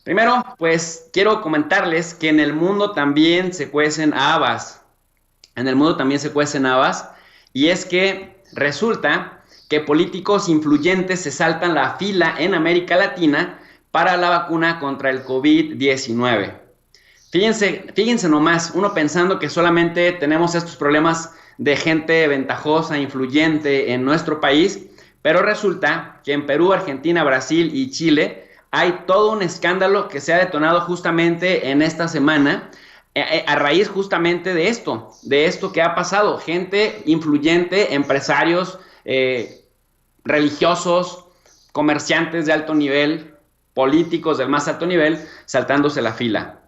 Primero, pues quiero comentarles que en el mundo también se cuecen habas. En el mundo también se cuecen habas. Y es que resulta que políticos influyentes se saltan la fila en América Latina para la vacuna contra el COVID-19. Fíjense nomás, uno pensando que solamente tenemos estos problemas de gente ventajosa, influyente en nuestro país, pero resulta que en Perú, Argentina, Brasil y Chile hay todo un escándalo que se ha detonado justamente en esta semana a raíz justamente de esto que ha pasado. Gente influyente, empresarios, religiosos, comerciantes de alto nivel, políticos del más alto nivel, saltándose la fila.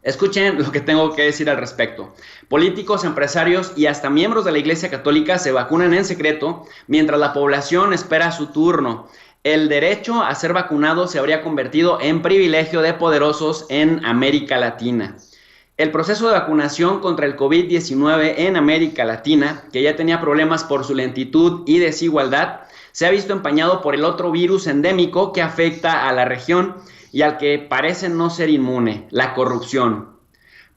Escuchen lo que tengo que decir al respecto. Políticos, empresarios y hasta miembros de la Iglesia Católica se vacunan en secreto mientras la población espera su turno. El derecho a ser vacunado se habría convertido en privilegio de poderosos en América Latina. El proceso de vacunación contra el COVID-19 en América Latina, que ya tenía problemas por su lentitud y desigualdad, se ha visto empañado por el otro virus endémico que afecta a la región y al que parece no ser inmune, la corrupción.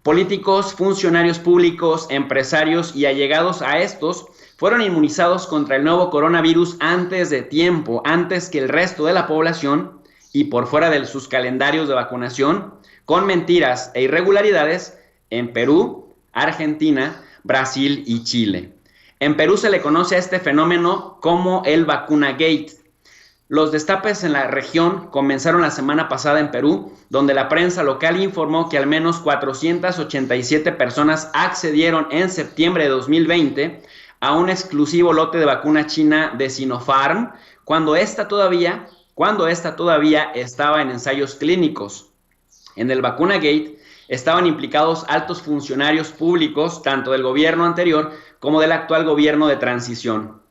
Políticos, funcionarios públicos, empresarios y allegados a estos fueron inmunizados contra el nuevo coronavirus antes de tiempo, antes que el resto de la población y por fuera de sus calendarios de vacunación, con mentiras e irregularidades en Perú, Argentina, Brasil y Chile. En Perú se le conoce a este fenómeno como el vacunagate. Los destapes en la región comenzaron la semana pasada en Perú, donde la prensa local informó que al menos 487 personas accedieron en septiembre de 2020 a un exclusivo lote de vacuna china de Sinopharm, cuando esta todavía estaba en ensayos clínicos. En el vacunagate estaban implicados altos funcionarios públicos, tanto del gobierno anterior como del actual gobierno de transición.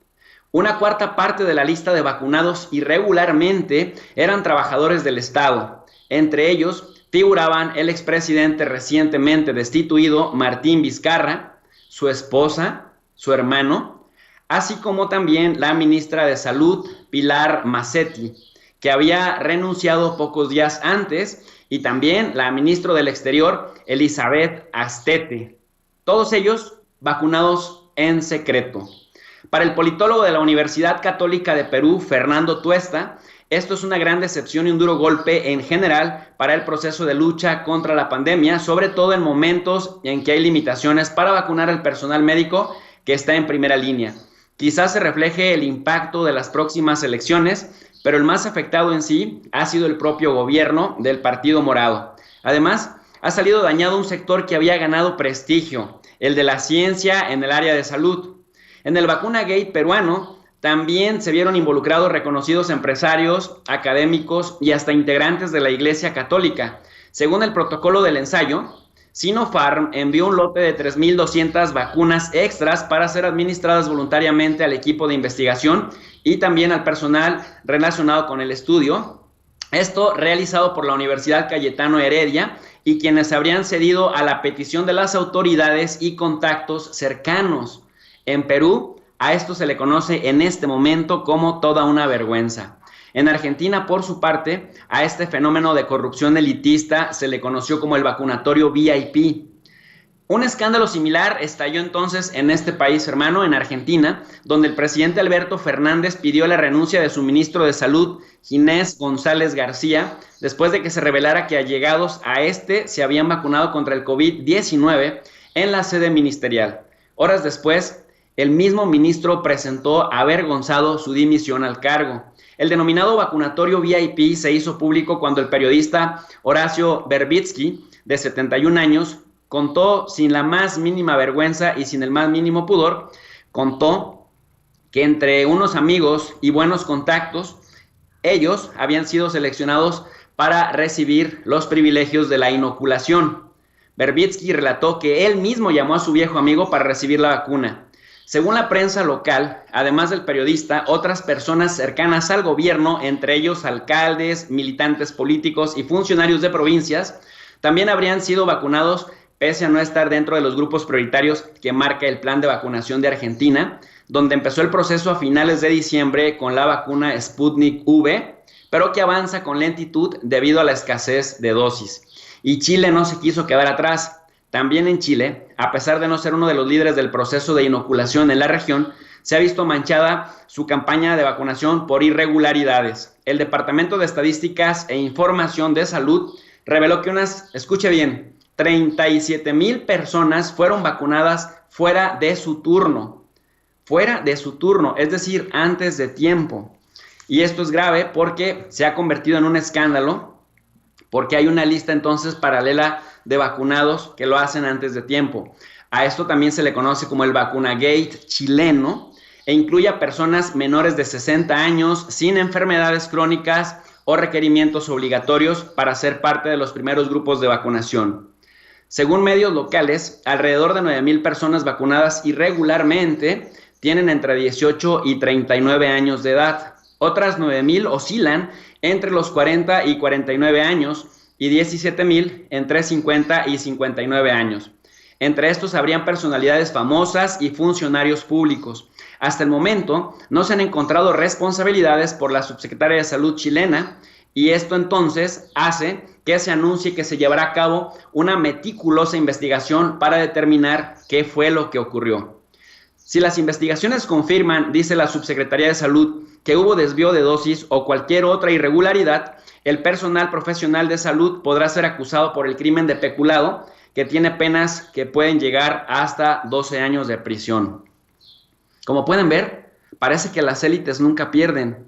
Una cuarta parte de la lista de vacunados irregularmente eran trabajadores del Estado. Entre ellos figuraban el expresidente recientemente destituido Martín Vizcarra, su esposa, su hermano, así como también la ministra de Salud, Pilar Macetti, que había renunciado pocos días antes, y también la ministra del Exterior, Elizabeth Astete. Todos ellos vacunados en secreto. Para el politólogo de la Universidad Católica de Perú, Fernando Tuesta, esto es una gran decepción y un duro golpe en general para el proceso de lucha contra la pandemia, sobre todo en momentos en que hay limitaciones para vacunar al personal médico que está en primera línea. Quizás se refleje el impacto de las próximas elecciones, pero el más afectado en sí ha sido el propio gobierno del Partido Morado. Además, ha salido dañado un sector que había ganado prestigio, el de la ciencia en el área de salud. En el vacunagate peruano también se vieron involucrados reconocidos empresarios, académicos y hasta integrantes de la Iglesia Católica. Según el protocolo del ensayo, Sinopharm envió un lote de 3,200 vacunas extras para ser administradas voluntariamente al equipo de investigación y también al personal relacionado con el estudio. Esto realizado por la Universidad Cayetano Heredia y quienes habrían cedido a la petición de las autoridades y contactos cercanos. En Perú, a esto se le conoce en este momento como toda una vergüenza. En Argentina, por su parte, a este fenómeno de corrupción elitista se le conoció como el vacunatorio VIP. Un escándalo similar estalló entonces en este país hermano, en Argentina, donde el presidente Alberto Fernández pidió la renuncia de su ministro de Salud, Ginés González García, después de que se revelara que allegados a este se habían vacunado contra el COVID-19 en la sede ministerial. Horas después, el mismo ministro presentó avergonzado su dimisión al cargo. El denominado vacunatorio VIP se hizo público cuando el periodista Horacio Verbitsky, de 71 años, contó sin la más mínima vergüenza y sin el más mínimo pudor, contó que entre unos amigos y buenos contactos, ellos habían sido seleccionados para recibir los privilegios de la inoculación. Verbitsky relató que él mismo llamó a su viejo amigo para recibir la vacuna. Según la prensa local, además del periodista, otras personas cercanas al gobierno, entre ellos alcaldes, militantes políticos y funcionarios de provincias, también habrían sido vacunados pese a no estar dentro de los grupos prioritarios que marca el plan de vacunación de Argentina, donde empezó el proceso a finales de diciembre con la vacuna Sputnik V, pero que avanza con lentitud debido a la escasez de dosis. Y Chile no se quiso quedar atrás. También en Chile, a pesar de no ser uno de los líderes del proceso de inoculación en la región, se ha visto manchada su campaña de vacunación por irregularidades. El Departamento de Estadísticas e Información de Salud reveló que escuche bien, 37,000 personas fueron vacunadas fuera de su turno, es decir, antes de tiempo. Y esto es grave porque se ha convertido en un escándalo, porque hay una lista entonces paralela de vacunados que lo hacen antes de tiempo. A esto también se le conoce como el vacunagate chileno e incluye a personas menores de 60 años sin enfermedades crónicas o requerimientos obligatorios para ser parte de los primeros grupos de vacunación. Según medios locales, alrededor de 9,000 personas vacunadas irregularmente tienen entre 18 y 39 años de edad. Otras 9,000 oscilan entre los 40 y 49 años y 17,000 entre 50 y 59 años. Entre estos habrían personalidades famosas y funcionarios públicos. Hasta el momento no se han encontrado responsabilidades por la subsecretaria de Salud chilena y esto entonces hace que se anuncie que se llevará a cabo una meticulosa investigación para determinar qué fue lo que ocurrió. Si las investigaciones confirman, dice la subsecretaría de Salud, que hubo desvío de dosis o cualquier otra irregularidad, el personal profesional de salud podrá ser acusado por el crimen de peculado, que tiene penas que pueden llegar hasta 12 años de prisión. Como pueden ver, parece que las élites nunca pierden,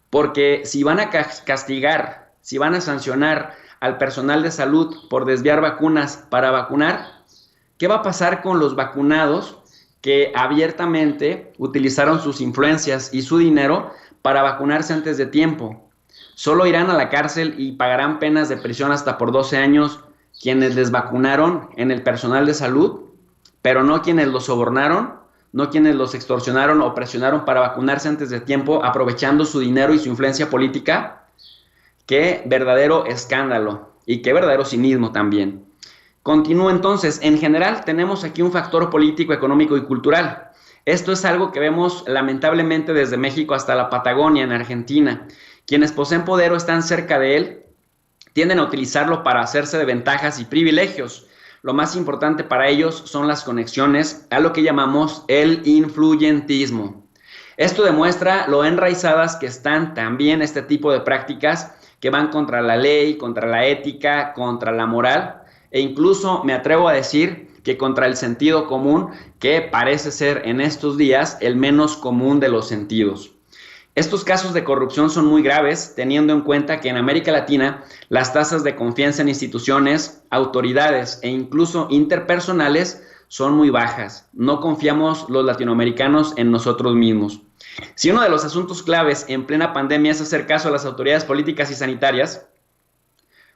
porque si van a castigar, si van a sancionar al personal de salud por desviar vacunas para vacunar, ¿qué va a pasar con los vacunados que abiertamente utilizaron sus influencias y su dinero para vacunarse antes de tiempo? Solo irán a la cárcel y pagarán penas de prisión hasta por 12 años quienes les vacunaron en el personal de salud, pero no quienes los sobornaron, no quienes los extorsionaron o presionaron para vacunarse antes de tiempo, aprovechando su dinero y su influencia política. Qué verdadero escándalo y qué verdadero cinismo también. Continúo entonces. En general tenemos aquí un factor político, económico y cultural. Esto es algo que vemos lamentablemente desde México hasta la Patagonia en Argentina. Quienes poseen poder o están cerca de él tienden a utilizarlo para hacerse de ventajas y privilegios. Lo más importante para ellos son las conexiones, a lo que llamamos el influyentismo. Esto demuestra lo enraizadas que están también este tipo de prácticas que van contra la ley, contra la ética, contra la moral e incluso me atrevo a decir que contra el sentido común, que parece ser en estos días el menos común de los sentidos. Estos casos de corrupción son muy graves, teniendo en cuenta que en América Latina las tasas de confianza en instituciones, autoridades e incluso interpersonales son muy bajas. No confiamos los latinoamericanos en nosotros mismos. Si uno de los asuntos claves en plena pandemia es hacer caso a las autoridades políticas y sanitarias,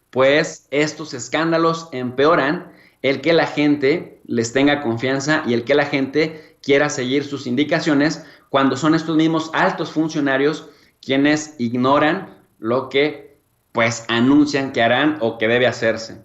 pues estos escándalos empeoran el que la gente les tenga confianza y el que la gente quiera seguir sus indicaciones cuando son estos mismos altos funcionarios quienes ignoran lo que pues anuncian que harán o que debe hacerse.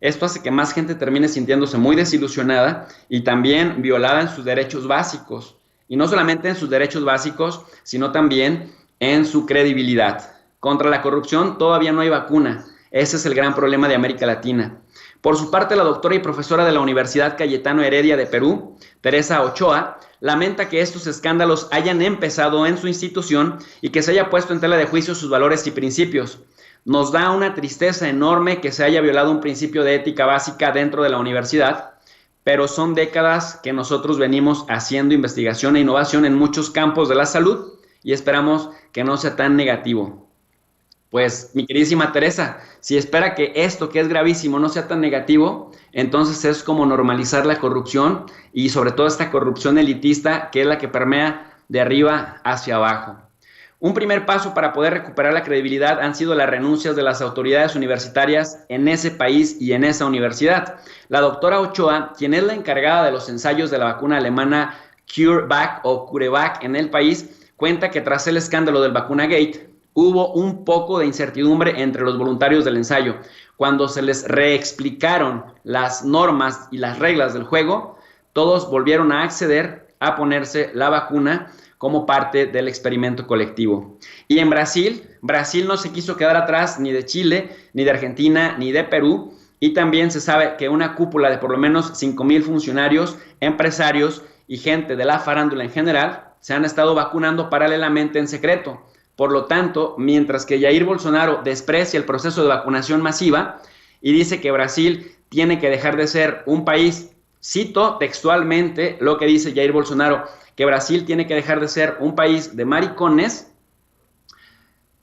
Esto hace que más gente termine sintiéndose muy desilusionada y también violada en sus derechos básicos. Y no solamente en sus derechos básicos, sino también en su credibilidad. Contra la corrupción todavía no hay vacuna. Ese es el gran problema de América Latina. Por su parte, la doctora y profesora de la Universidad Cayetano Heredia de Perú, Teresa Ochoa, lamenta que estos escándalos hayan empezado en su institución y que se haya puesto en tela de juicio sus valores y principios. Nos da una tristeza enorme que se haya violado un principio de ética básica dentro de la universidad, pero son décadas que nosotros venimos haciendo investigación e innovación en muchos campos de la salud y esperamos que no sea tan negativo. Pues, mi queridísima Teresa, si espera que esto que es gravísimo no sea tan negativo, entonces es como normalizar la corrupción y sobre todo esta corrupción elitista que es la que permea de arriba hacia abajo. Un primer paso para poder recuperar la credibilidad han sido las renuncias de las autoridades universitarias en ese país y en esa universidad. La doctora Ochoa, quien es la encargada de los ensayos de la vacuna alemana CureVac o CureVac en el país, cuenta que tras el escándalo del vacunagate, hubo un poco de incertidumbre entre los voluntarios del ensayo. Cuando se les reexplicaron las normas y las reglas del juego, todos volvieron a acceder a ponerse la vacuna como parte del experimento colectivo. Y en Brasil, Brasil no se quiso quedar atrás ni de Chile, ni de Argentina, ni de Perú, y también se sabe que una cúpula de por lo menos 5,000 funcionarios, empresarios y gente de la farándula en general se han estado vacunando paralelamente en secreto. Por lo tanto, mientras que Jair Bolsonaro desprecia el proceso de vacunación masiva y dice que Brasil tiene que dejar de ser un país, cito textualmente lo que dice Jair Bolsonaro, que Brasil tiene que dejar de ser un país de maricones,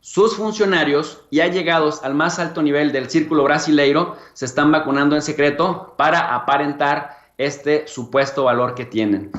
sus funcionarios y allegados al más alto nivel del círculo brasileiro se están vacunando en secreto para aparentar este supuesto valor que tienen.